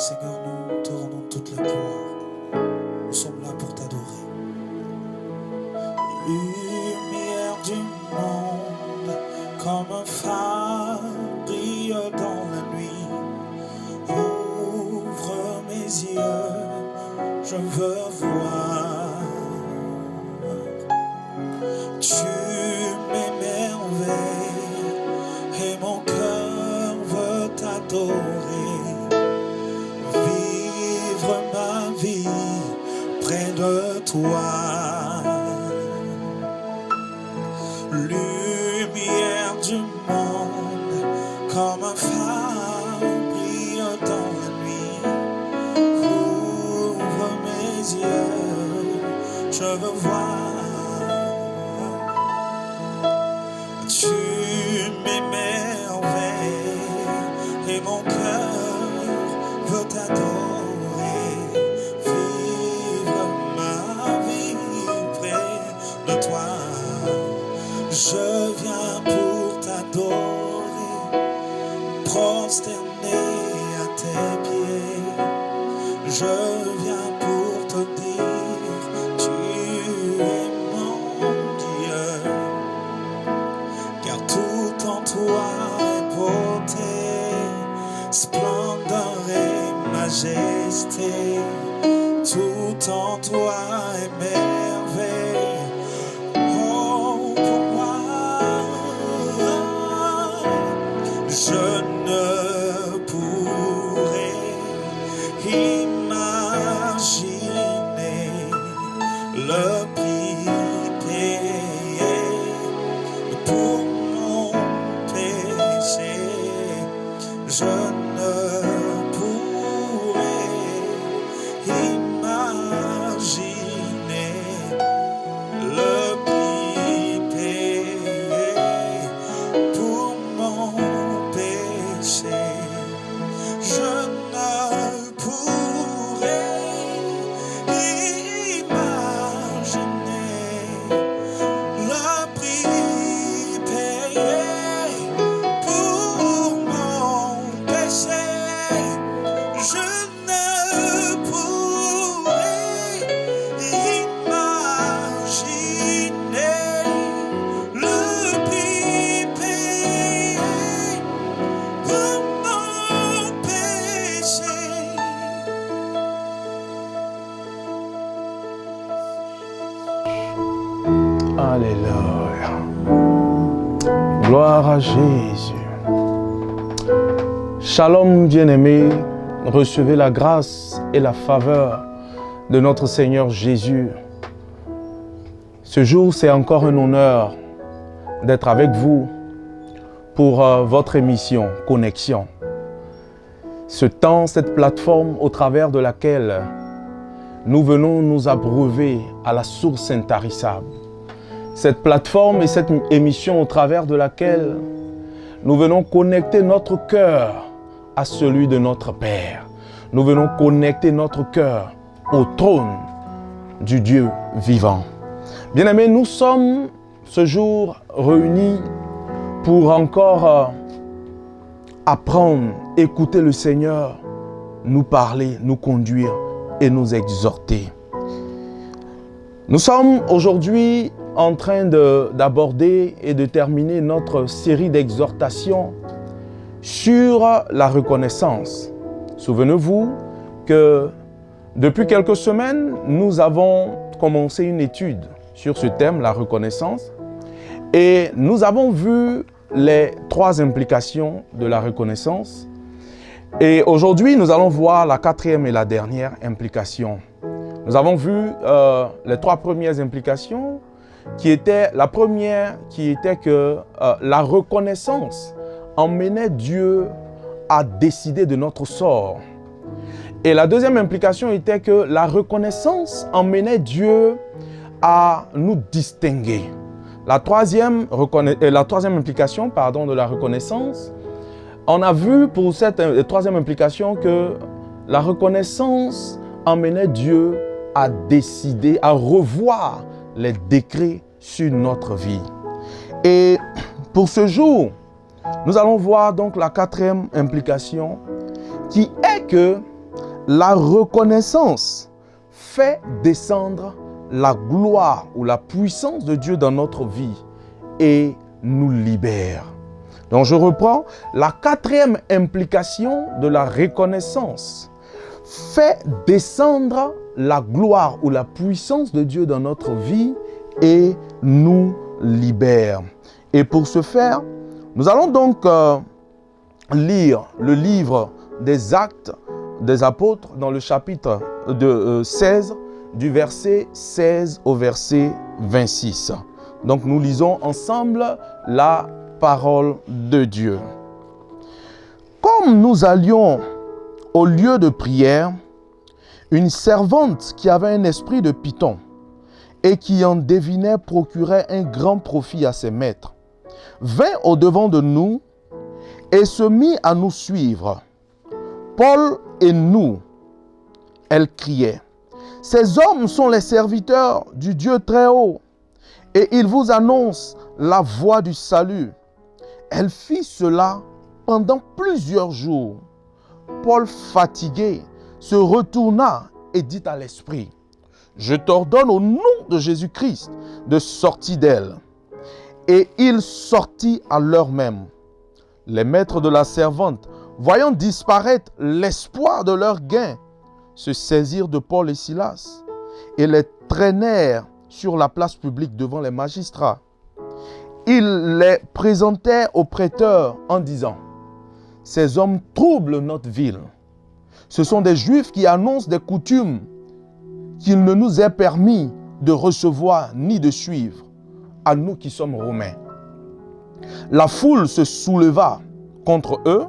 Seigneur, nous te rendons toute la gloire. Nous sommes là pour t'adorer. Lumière du monde, comme un phare brille dans la nuit. Ouvre mes yeux, je veux voir. Tu m'émerveilles et mon cœur veut t'adorer. Vivre ma vie près de toi. Lumière du monde, comme un phare brille dans la nuit. Ouvre mes yeux, je veux voir. Tu m'émerveilles et mon cœur veut t'adorer. Vivre ma vie près de toi. Je viens pour t'adorer, prosterné à tes pieds. Je viens pour te dire, tu es mon Dieu. Car tout en toi est beauté, splendeur et majesté. Tout en toi est merveille. Oh, pour moi, je ne pourrais imaginer le prix payé pour mon péché. Je ne pourrais imaginer le prix payé pour mon péché. Je ne pourrais imaginer le prix payé pour mon péché. Je ne pourrais imaginer le prix payé pour mon péché. Alléluia. Gloire à Jésus. Shalom bien-aimés, recevez la grâce et la faveur de notre Seigneur Jésus. Ce jour, c'est encore un honneur d'être avec vous pour votre émission Connexion. Ce temps, cette plateforme au travers de laquelle nous venons nous abreuver à la source intarissable. Cette plateforme et cette émission au travers de laquelle nous venons connecter notre cœur à celui de notre Père. Nous venons connecter notre cœur au trône du Dieu vivant. Bien-aimés, nous sommes ce jour réunis pour encore apprendre, écouter le Seigneur nous parler, nous conduire et nous exhorter. Nous sommes aujourd'hui en train d'aborder et de terminer notre série d'exhortations sur la reconnaissance. Souvenez-vous que depuis quelques semaines, nous avons commencé une étude sur ce thème, la reconnaissance, et nous avons vu les 3 implications de la reconnaissance. Et aujourd'hui, nous allons voir la 4e et la dernière implication. Nous avons vu les 3 premières implications, la première qui était que la reconnaissance emmenait Dieu à décider de notre sort. Et la deuxième implication était que la reconnaissance emmenait Dieu à nous distinguer. La troisième implication de la reconnaissance, on a vu pour cette troisième implication que la reconnaissance emmenait Dieu à décider, à revoir les décrets sur notre vie. Et pour ce jour, nous allons voir donc la 4e implication qui est que la reconnaissance fait descendre la gloire ou la puissance de Dieu dans notre vie et nous libère. Donc je reprends, la quatrième implication de la reconnaissance fait descendre la gloire ou la puissance de Dieu dans notre vie et nous libère. Et pour ce faire, nous allons donc lire le livre des Actes des Apôtres dans le chapitre 16, du verset 16 au verset 26. Donc nous lisons ensemble la parole de Dieu. Comme nous allions au lieu de prière, une servante qui avait un esprit de python et qui en devinait procurait un grand profit à ses maîtres, vint au-devant de nous et se mit à nous suivre. Paul et nous, elle criait, « Ces hommes sont les serviteurs du Dieu très haut, et ils vous annoncent la voie du salut. » Elle fit cela pendant plusieurs jours. Paul, fatigué, se retourna et dit à l'esprit, « Je t'ordonne au nom de Jésus-Christ de sortir d'elle. » Et il sortit à l'heure même. Les maîtres de la servante, voyant disparaître l'espoir de leur gain, se saisirent de Paul et Silas et les traînèrent sur la place publique devant les magistrats. Ils les présentèrent aux prêteurs en disant, « Ces hommes troublent notre ville. Ce sont des Juifs qui annoncent des coutumes qu'il ne nous est permis de recevoir ni de suivre, à nous qui sommes Romains. » La foule se souleva contre eux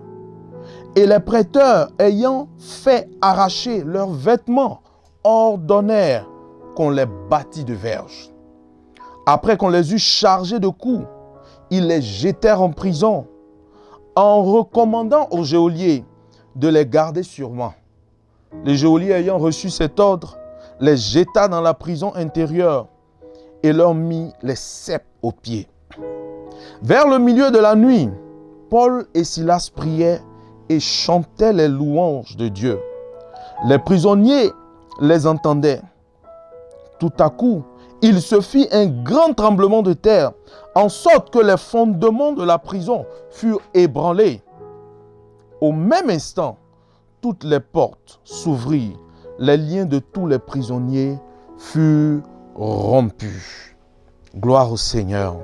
et les prêteurs, ayant fait arracher leurs vêtements, ordonnèrent qu'on les bâtît de verges. Après qu'on les eut chargés de coups, ils les jetèrent en prison, en recommandant aux geôliers de les garder sûrement. Les geôliers ayant reçu cet ordre, les jeta dans la prison intérieure et leur mit les ceps aux pieds. Vers le milieu de la nuit, Paul et Silas priaient et chantaient les louanges de Dieu. Les prisonniers les entendaient. Tout à coup, il se fit un grand tremblement de terre, en sorte que les fondements de la prison furent ébranlés. Au même instant, toutes les portes s'ouvrirent, les liens de tous les prisonniers furent rompus. Gloire au Seigneur.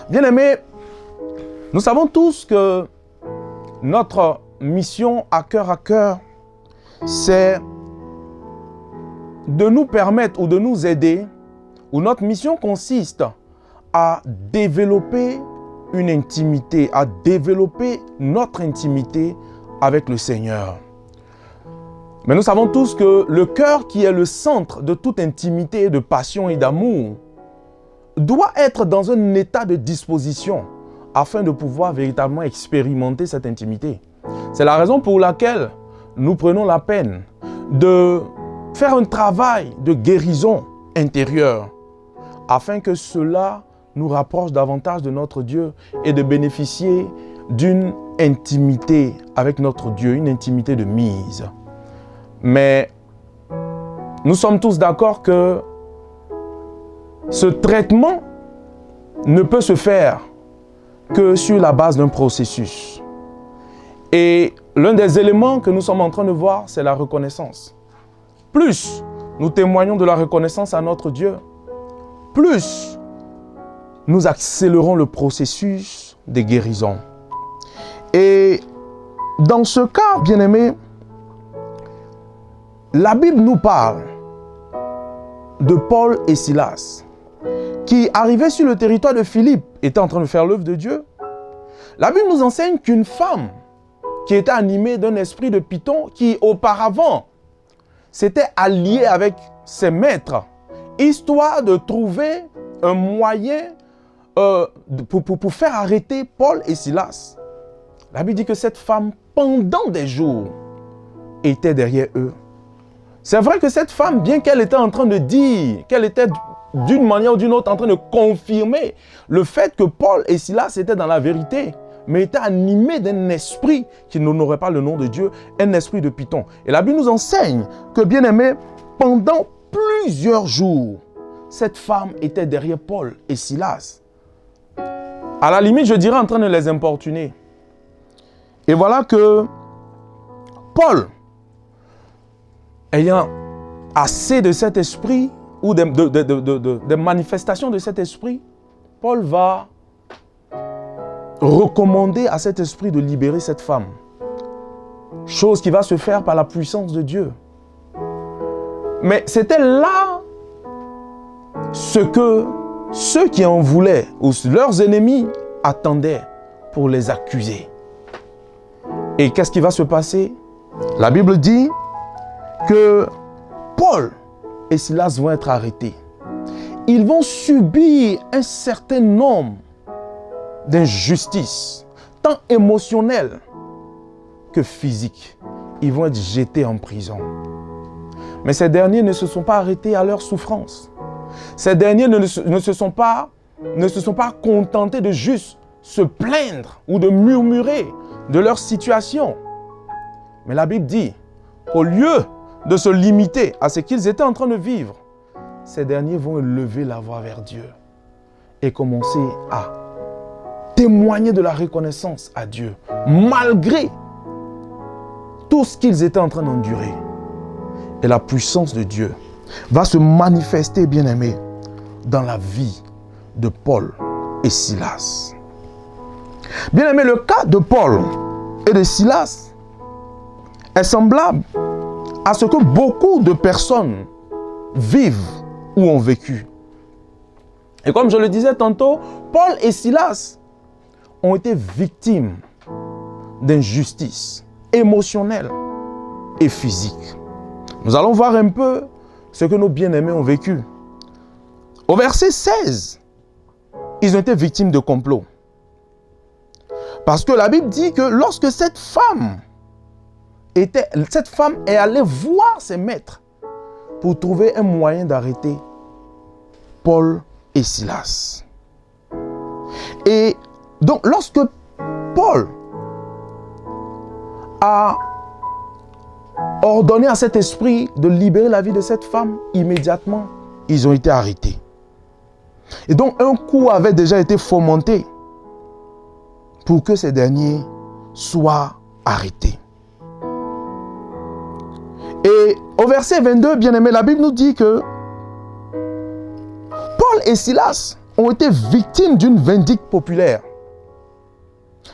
Bien-aimés, nous savons tous que notre mission à cœur, c'est de nous permettre ou de nous aider, ou notre mission consiste à développer une intimité, à développer notre intimité avec le Seigneur. Mais nous savons tous que le cœur qui est le centre de toute intimité, de passion et d'amour doit être dans un état de disposition afin de pouvoir véritablement expérimenter cette intimité. C'est la raison pour laquelle nous prenons la peine de faire un travail de guérison intérieure afin que cela nous rapproche davantage de notre Dieu et de bénéficier d'une intimité avec notre Dieu, une intimité de mise. Mais nous sommes tous d'accord que ce traitement ne peut se faire que sur la base d'un processus. Et l'un des éléments que nous sommes en train de voir, c'est la reconnaissance. Plus nous témoignons de la reconnaissance à notre Dieu, plus nous accélérons le processus de guérison. Et dans ce cas, bien-aimés, la Bible nous parle de Paul et Silas, qui, arrivés sur le territoire de Philippe, étaient en train de faire l'œuvre de Dieu. La Bible nous enseigne qu'une femme qui était animée d'un esprit de python, qui auparavant s'était alliée avec ses maîtres, histoire de trouver un moyen pour faire arrêter Paul et Silas. La Bible dit que cette femme, pendant des jours, était derrière eux. C'est vrai que cette femme, bien qu'elle était en train de dire, qu'elle était d'une manière ou d'une autre en train de confirmer le fait que Paul et Silas étaient dans la vérité, mais étaient animés d'un esprit qui n'honorait pas le nom de Dieu, un esprit de Python. Et la Bible nous enseigne que, bien aimé, pendant plusieurs jours, cette femme était derrière Paul et Silas. À la limite, je dirais en train de les importuner. Et voilà que Paul, ayant assez de cet esprit, ou des manifestations de cet esprit, Paul va recommander à cet esprit de libérer cette femme. Chose qui va se faire par la puissance de Dieu. Mais c'était là ce que ceux qui en voulaient, ou leurs ennemis, attendaient pour les accuser. Et qu'est-ce qui va se passer? La Bible dit que Paul et Silas vont être arrêtés. Ils vont subir un certain nombre d'injustices, tant émotionnelles que physiques. Ils vont être jetés en prison. Mais ces derniers ne se sont pas arrêtés à leur souffrance. Ces derniers ne se sont pas contentés de juste se plaindre ou de murmurer de leur situation. Mais la Bible dit qu'au lieu de se limiter à ce qu'ils étaient en train de vivre, ces derniers vont lever la voix vers Dieu et commencer à témoigner de la reconnaissance à Dieu, malgré tout ce qu'ils étaient en train d'endurer. Et la puissance de Dieu va se manifester, bien-aimés, dans la vie de Paul et Silas. Bien-aimés, le cas de Paul et de Silas est semblable à ce que beaucoup de personnes vivent ou ont vécu. Et comme je le disais tantôt, Paul et Silas ont été victimes d'injustices émotionnelles et physiques. Nous allons voir un peu ce que nos bien-aimés ont vécu. Au verset 16, ils ont été victimes de complots. Parce que la Bible dit que lorsque cette femme est allée voir ses maîtres pour trouver un moyen d'arrêter Paul et Silas. Et donc, lorsque Paul a ordonné à cet esprit de libérer la vie de cette femme, immédiatement, ils ont été arrêtés. Et donc, un coup avait déjà été fomenté pour que ces derniers soient arrêtés. Et au verset 22, bien-aimé, la Bible nous dit que Paul et Silas ont été victimes d'une vindicte populaire.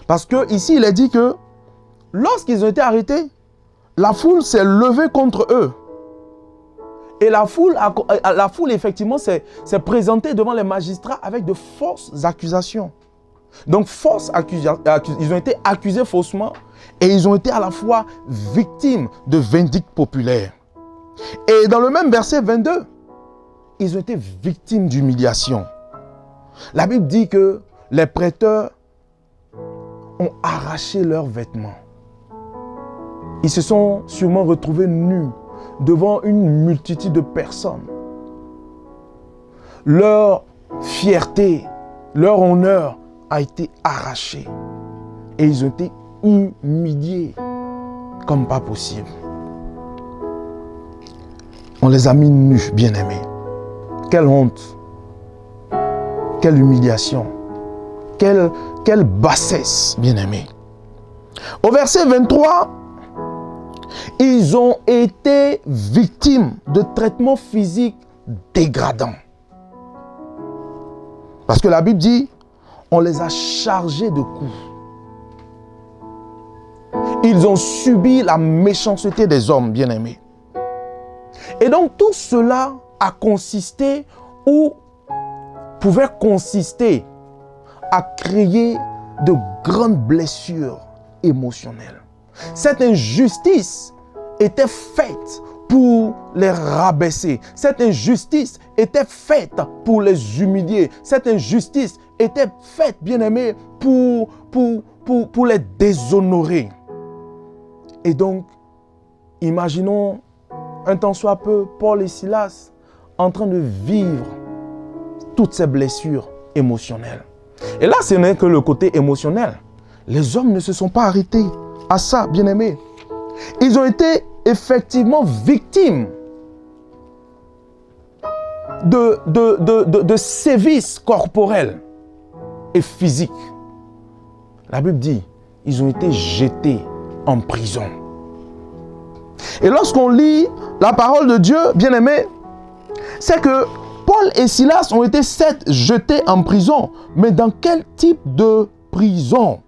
Parce que ici, il est dit que lorsqu'ils ont été arrêtés, la foule s'est levée contre eux. Et la foule effectivement, s'est présentée devant les magistrats avec de fausses accusations. Donc, ils ont été accusés faussement et ils ont été à la fois victimes de vindicte populaire. Et dans le même verset 22, ils ont été victimes d'humiliation. La Bible dit que les prêteurs ont arraché leurs vêtements. Ils se sont sûrement retrouvés nus devant une multitude de personnes. Leur fierté, leur honneur a été arraché. Et ils ont été humiliés comme pas possible. On les a mis nus, bien-aimés. Quelle honte. Quelle humiliation. Quelle bassesse, bien-aimés. Au verset 23, ils ont été victimes de traitements physiques dégradants. Parce que la Bible dit, on les a chargés de coups. Ils ont subi la méchanceté des hommes, bien-aimés. Et donc tout cela a consisté ou pouvait consister à créer de grandes blessures émotionnelles. Cette injustice était faite pour les rabaisser. Cette injustice était faite pour les humilier. Cette injustice était faite, bien-aimés, pour les déshonorer. Et donc, imaginons un temps soit peu, Paul et Silas en train de vivre toutes ces blessures émotionnelles. Et là, ce n'est que le côté émotionnel. les hommes ne se sont pas arrêtés à ça, bien-aimés. Ils ont été effectivement victimes de sévices corporels et physiques. La Bible dit, ils ont été jetés en prison. Et lorsqu'on lit la parole de Dieu, bien-aimé, c'est que Paul et Silas ont été certes jetés en prison, mais dans quel type de prison?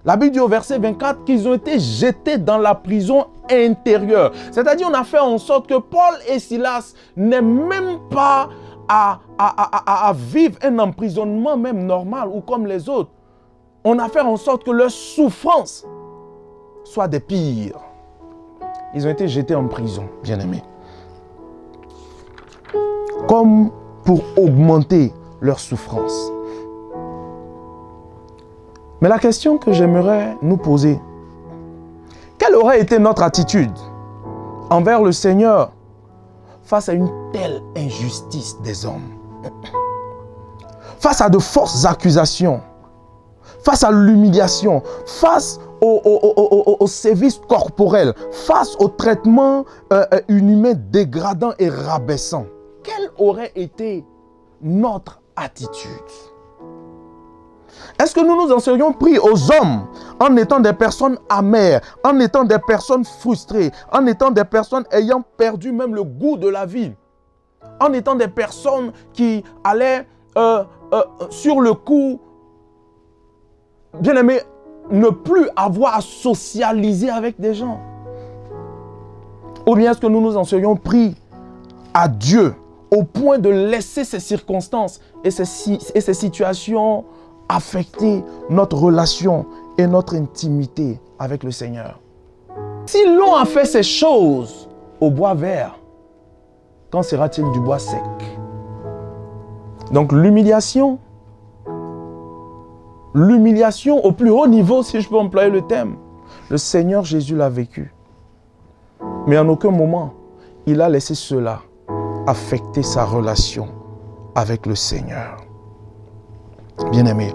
La Bible dit au verset 24 qu'ils ont été jetés dans la prison intérieure. C'est-à-dire, on a fait en sorte que Paul et Silas n'aient même pas à vivre un emprisonnement même normal ou comme les autres. On a fait en sorte que leur souffrance soit des pires. Ils ont été jetés en prison, bien-aimés. Comme pour augmenter leur souffrance. Mais la question que j'aimerais nous poser, quelle aurait été notre attitude envers le Seigneur face à une telle injustice des hommes? Face à de fortes accusations, face à l'humiliation, face au service corporel, face au traitement inhumain, dégradant et rabaissant. Quelle aurait été notre attitude? Est-ce que nous nous en serions pris aux hommes en étant des personnes amères, en étant des personnes frustrées, en étant des personnes ayant perdu même le goût de la vie, en étant des personnes qui allaient sur le coup, bien aimé, ne plus avoir à socialiser avec des gens? Ou bien est-ce que nous nous en serions pris à Dieu au point de laisser ces circonstances et ces situations affecter notre relation et notre intimité avec le Seigneur? Si l'on a fait ces choses au bois vert, quand sera-t-il du bois sec? Donc l'humiliation au plus haut niveau, si je peux employer le terme, le Seigneur Jésus l'a vécu. Mais en aucun moment, il a laissé cela affecter sa relation avec le Seigneur. Bien-aimés,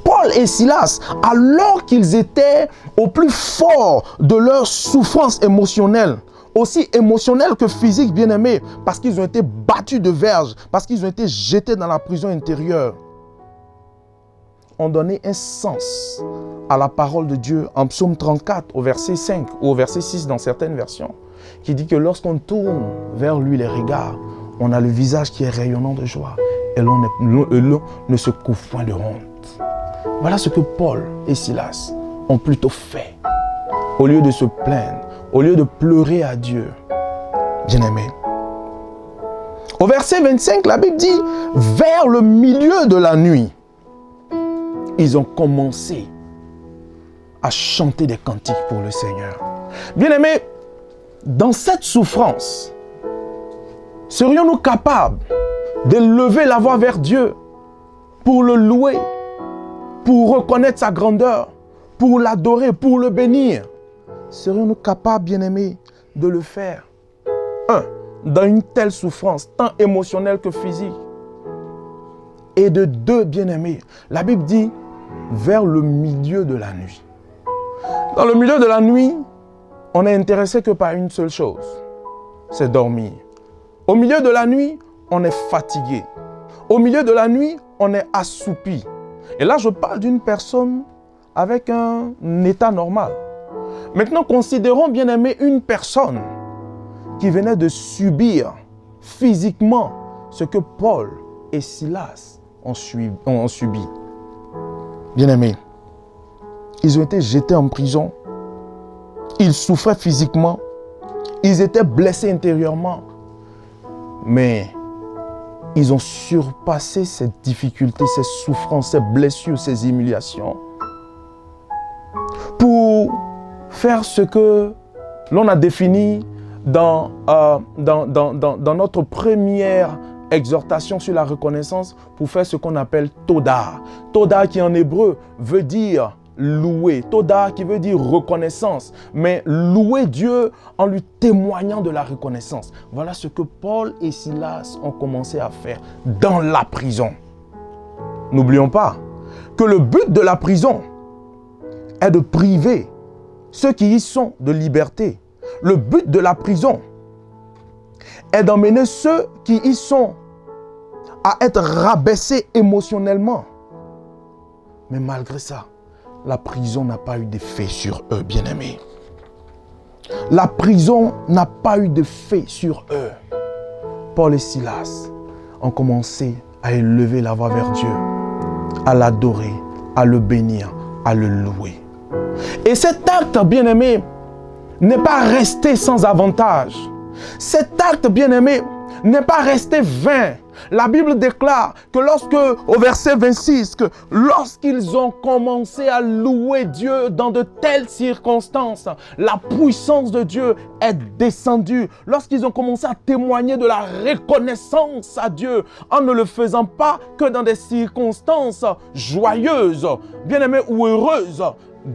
Paul et Silas, alors qu'ils étaient au plus fort de leur souffrance émotionnelle, aussi émotionnelle que physique, bien-aimés, parce qu'ils ont été battus de verge, parce qu'ils ont été jetés dans la prison intérieure, ont donné un sens à la parole de Dieu en Psaume 34, au verset 5 ou au verset 6 dans certaines versions, qui dit que lorsqu'on tourne vers lui les regards, on a le visage qui est rayonnant de joie et l'on ne se couvre point de honte. Voilà ce que Paul et Silas ont plutôt fait. Au lieu de se plaindre, au lieu de pleurer à Dieu, bien-aimés. Au verset 25, la Bible dit, vers le milieu de la nuit, ils ont commencé à chanter des cantiques pour le Seigneur. Bien-aimés, dans cette souffrance, serions-nous capables d'élever la voix vers Dieu pour le louer, pour reconnaître sa grandeur, pour l'adorer, pour le bénir? Serions-nous capables, bien-aimés, de le faire? Dans une telle souffrance, tant émotionnelle que physique. Et de deux, bien-aimés, la Bible dit, vers le milieu de la nuit. Dans le milieu de la nuit, on n'est intéressé que par une seule chose, c'est dormir. Au milieu de la nuit, on est fatigué. Au milieu de la nuit, on est assoupi. Et là, je parle d'une personne avec un état normal. Maintenant, considérons, bien aimé, une personne qui venait de subir physiquement ce que Paul et Silas ont subi. Bien aimé, ils ont été jetés en prison. Ils souffraient physiquement. Ils étaient blessés intérieurement. Mais ils ont surpassé ces difficultés, ces souffrances, ces blessures, ces humiliations pour faire ce que l'on a défini dans notre première exhortation sur la reconnaissance, pour faire ce qu'on appelle Toda. Toda qui en hébreu veut dire louer. Toda qui veut dire reconnaissance. Mais louer Dieu en lui témoignant de la reconnaissance. Voilà ce que Paul et Silas ont commencé à faire dans la prison. N'oublions pas que le but de la prison est de priver ceux qui y sont de liberté. Le but de la prison est d'emmener ceux qui y sont à être rabaissés émotionnellement. Mais malgré ça, la prison n'a pas eu d'effet sur eux, bien-aimés. La prison n'a pas eu d'effet sur eux. Paul et Silas ont commencé à élever la voix vers Dieu, à l'adorer, à le bénir, à le louer. Et cet acte, bien-aimé, n'est pas resté sans avantage. Cet acte, bien-aimé, n'est pas resté vain. La Bible déclare que au verset 26, que lorsqu'ils ont commencé à louer Dieu dans de telles circonstances, la puissance de Dieu est descendue. Lorsqu'ils ont commencé à témoigner de la reconnaissance à Dieu, en ne le faisant pas que dans des circonstances joyeuses, bien-aimées ou heureuses,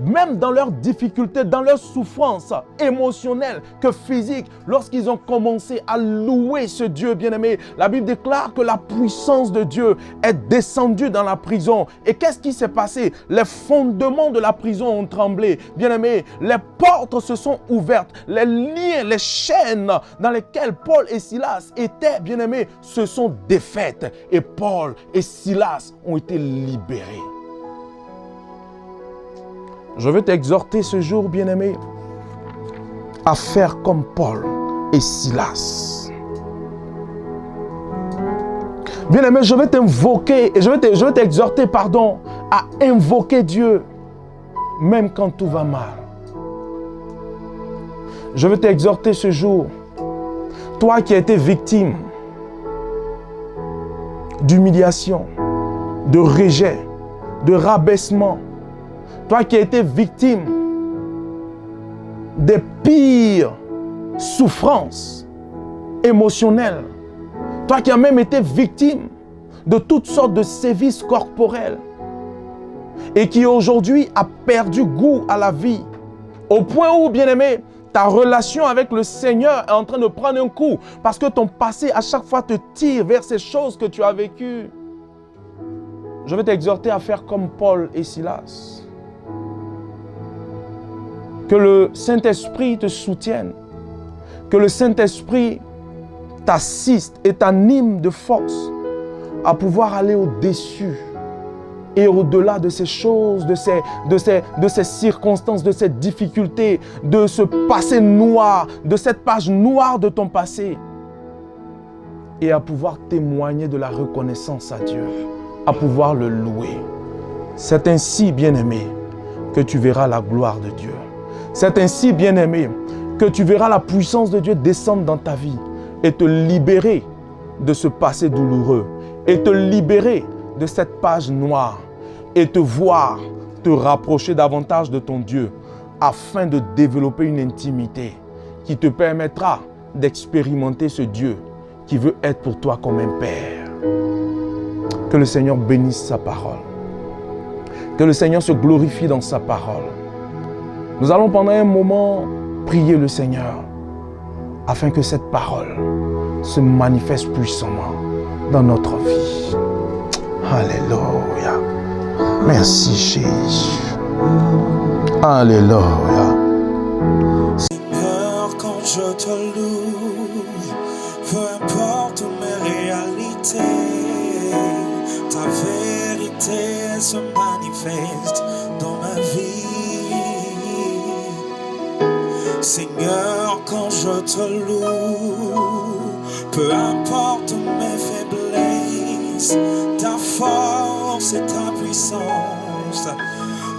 même dans leurs difficultés, dans leurs souffrances émotionnelles que physiques, lorsqu'ils ont commencé à louer ce Dieu bien-aimé, la Bible déclare que la puissance de Dieu est descendue dans la prison. Et qu'est-ce qui s'est passé? Les fondements de la prison ont tremblé. Bien-aimé, les portes se sont ouvertes, les liens, les chaînes dans lesquelles Paul et Silas étaient, bien-aimés, se sont défaites. Et Paul et Silas ont été libérés. Je veux t'exhorter ce jour, bien-aimé, à faire comme Paul et Silas. Bien-aimé, je vais t'invoquer, et je vais t'exhorter, à invoquer Dieu, même quand tout va mal. Je veux t'exhorter ce jour, toi qui as été victime d'humiliation, de rejet, de rabaissement, toi qui as été victime des pires souffrances émotionnelles, toi qui as même été victime de toutes sortes de sévices corporels et qui aujourd'hui a perdu goût à la vie, au point où, bien-aimé, ta relation avec le Seigneur est en train de prendre un coup parce que ton passé à chaque fois te tire vers ces choses que tu as vécues. Je vais t'exhorter à faire comme Paul et Silas. Que le Saint-Esprit te soutienne, que le Saint-Esprit t'assiste et t'anime de force à pouvoir aller au-dessus et au-delà de ces choses, de ces circonstances, de ces difficultés, de ce passé noir, de cette page noire de ton passé, et à pouvoir témoigner de la reconnaissance à Dieu, à pouvoir le louer. C'est ainsi, bien-aimé, que tu verras la gloire de Dieu. C'est ainsi, bien-aimé, que tu verras la puissance de Dieu descendre dans ta vie et te libérer de ce passé douloureux et te libérer de cette page noire et te voir te rapprocher davantage de ton Dieu afin de développer une intimité qui te permettra d'expérimenter ce Dieu qui veut être pour toi comme un Père. Que le Seigneur bénisse sa parole. Que le Seigneur se glorifie dans sa parole. Nous allons pendant un moment prier le Seigneur afin que cette parole se manifeste puissamment dans notre vie. Alléluia. Merci Jésus. Alléluia. Seigneur, quand je te loue, peu importe mes réalités, ta vérité se manifeste dans ma vie. Seigneur, quand je te loue, peu importe mes faiblesses, ta force et ta puissance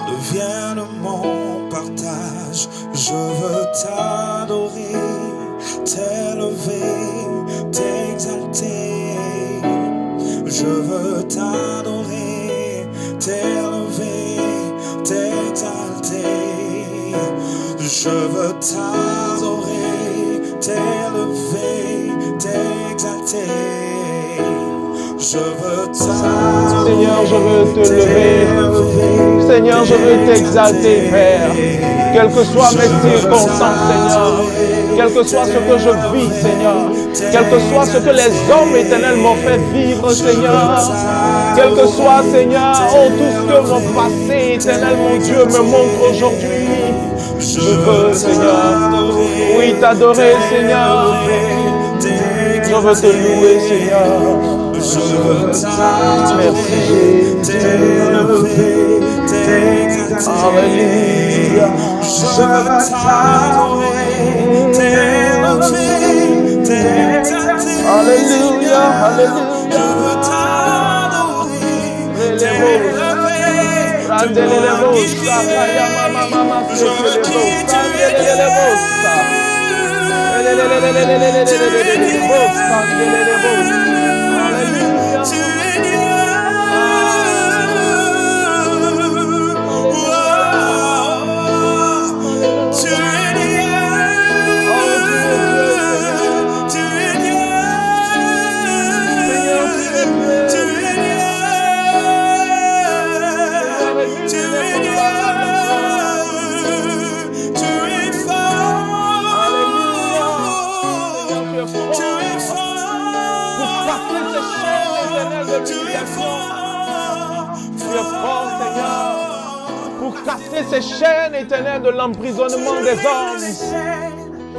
deviennent mon partage. Je veux t'adorer, t'élever, t'exalter. Je veux t'adorer, t'élever, t'exalter. Je veux t'adorer, t'élever, t'exalter. Je veux t'adorer. Seigneur, je veux te lever. Seigneur, je veux t'exalter, Père. Quelles que soient mes circonstances, Seigneur, quel que soit ce que je vis, Seigneur, quel que soit ce que les hommes éternels m'ont fait vivre, Seigneur, quel que soit, Seigneur, oh, tout ce que mon passé éternel, mon Dieu, me montre aujourd'hui, je veux, Seigneur, oui, t'adorer, Seigneur, je veux te louer, Seigneur, merci, Jésus, alléluia, je veux t'adorer, alléluia, alléluia, casser ces chaînes éternelles de l'emprisonnement des hommes.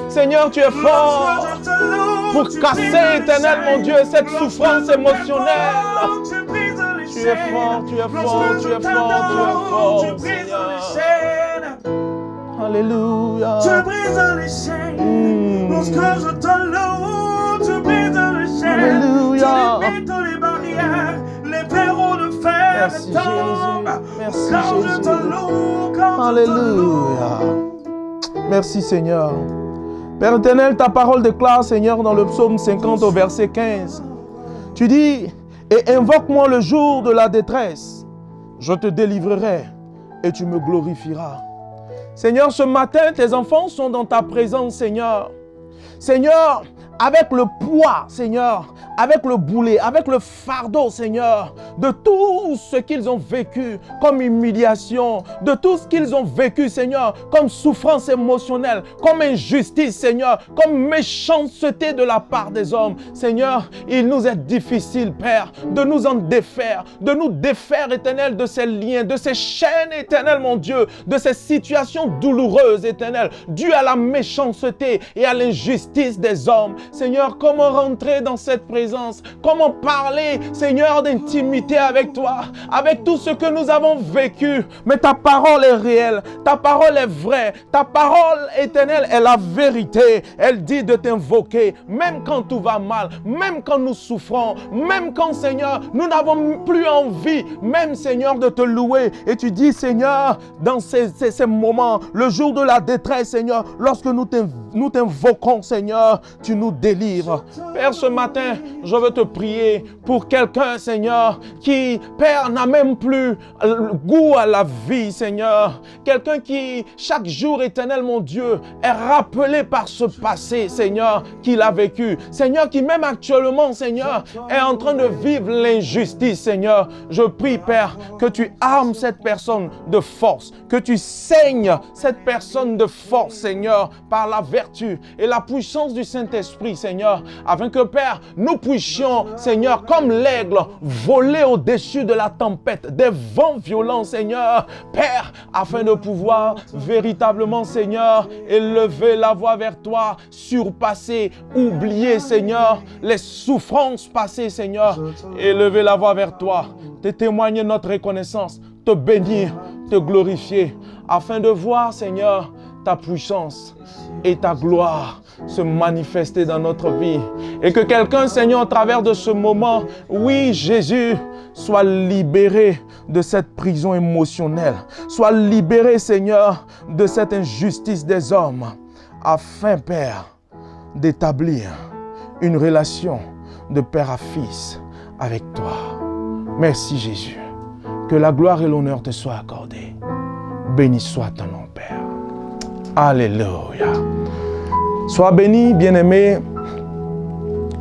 Seigneur, tu es fort pour casser, éternel, mon Dieu, cette souffrance émotionnelle. Tu es fort, tu es fort, tu es fort, tu es fort, Seigneur. Alléluia. Tu brises les chaînes. Lorsque je te loue, tu brises les chaînes. Alléluia. Tu limites les barrières, les verrous de fer. Merci Jésus. Merci quand Jésus. je te loue, quand Alléluia. Merci Seigneur. Père éternel, ta parole déclare, Seigneur, dans le psaume 50 au verset 15. Tu dis, et invoque-moi le jour de la détresse. Je te délivrerai et tu me glorifieras. Seigneur, ce matin, tes enfants sont dans ta présence, Seigneur. Seigneur, avec le poids, Seigneur, avec le boulet, avec le fardeau, Seigneur, de tout ce qu'ils ont vécu comme humiliation, de tout ce qu'ils ont vécu, Seigneur, comme souffrance émotionnelle, comme injustice, Seigneur, comme méchanceté de la part des hommes. Seigneur, il nous est difficile, Père, de nous en défaire, Éternel, de ces liens, de ces chaînes, Éternel, mon Dieu, de ces situations douloureuses, Éternel, dues à la méchanceté et à l'injustice des hommes. Seigneur, comment rentrer dans cette présence? Comment parler, Seigneur, d'intimité avec toi, avec tout ce que nous avons vécu? Mais ta parole est réelle, ta parole est vraie, ta parole éternelle est la vérité. Elle dit de t'invoquer, même quand tout va mal, même quand nous souffrons, même quand, Seigneur, nous n'avons plus envie, même, Seigneur, de te louer. Et tu dis, Seigneur, dans ces moments, le jour de la détresse, Seigneur, lorsque nous t'invoquons, Seigneur, tu nous délivres. Père, ce matin, je veux te prier pour quelqu'un, Seigneur, qui, Père, n'a même plus goût à la vie, Seigneur. Quelqu'un qui, chaque jour, éternel, mon Dieu, est rappelé par ce passé, Seigneur, qu'il a vécu. Seigneur, qui même actuellement, Seigneur, est en train de vivre l'injustice, Seigneur. Je prie, Père, que tu armes cette personne de force, que tu saignes cette personne de force, Seigneur, par la vertu et la puissance du Saint-Esprit, Seigneur, afin que, Père, nous puissions, Seigneur, comme l'aigle, voler au-dessus de la tempête, des vents violents, Seigneur, Père, afin de pouvoir véritablement, Seigneur, élever la voix vers toi, surpasser, oublier, Seigneur, les souffrances passées, Seigneur, élever la voix vers toi, te témoigner notre reconnaissance, te bénir, te glorifier, afin de voir, Seigneur, ta puissance et ta gloire se manifester dans notre vie. Et que quelqu'un, Seigneur, au travers de ce moment, oui, Jésus, soit libéré de cette prison émotionnelle. Soit libéré, Seigneur, de cette injustice des hommes. Afin, Père, d'établir une relation de père à fils avec toi. Merci, Jésus. Que la gloire et l'honneur te soient accordés. Béni soit ton nom, Père. Alléluia. Sois béni, bien-aimé.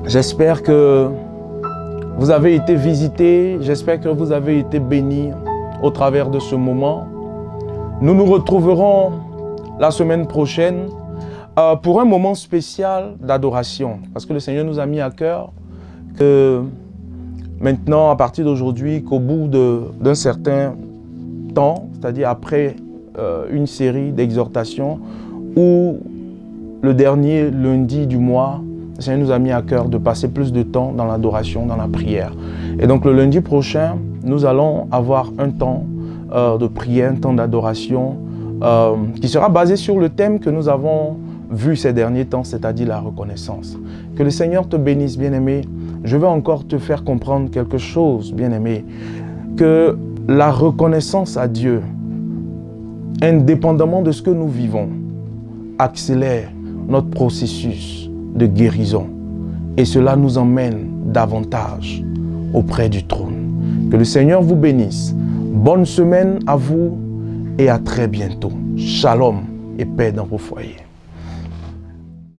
J'espère que vous avez été visités. J'espère que vous avez été bénis au travers de ce moment. Nous nous retrouverons la semaine prochaine pour un moment spécial d'adoration. Parce que le Seigneur nous a mis à cœur que maintenant, à partir d'aujourd'hui, qu'au bout d'un certain temps, c'est-à-dire après une série d'exhortations, ou le dernier lundi du mois, le Seigneur nous a mis à cœur de passer plus de temps dans l'adoration, dans la prière. Et donc le lundi prochain, nous allons avoir un temps de prière, un temps d'adoration qui sera basé sur le thème que nous avons vu ces derniers temps, c'est-à-dire la reconnaissance. Que le Seigneur te bénisse, bien-aimé. Je veux encore te faire comprendre quelque chose, bien-aimé, que la reconnaissance à Dieu, indépendamment de ce que nous vivons, accélère notre processus de guérison. Et cela nous emmène davantage auprès du trône. Que le Seigneur vous bénisse. Bonne semaine à vous et à très bientôt. Shalom et paix dans vos foyers.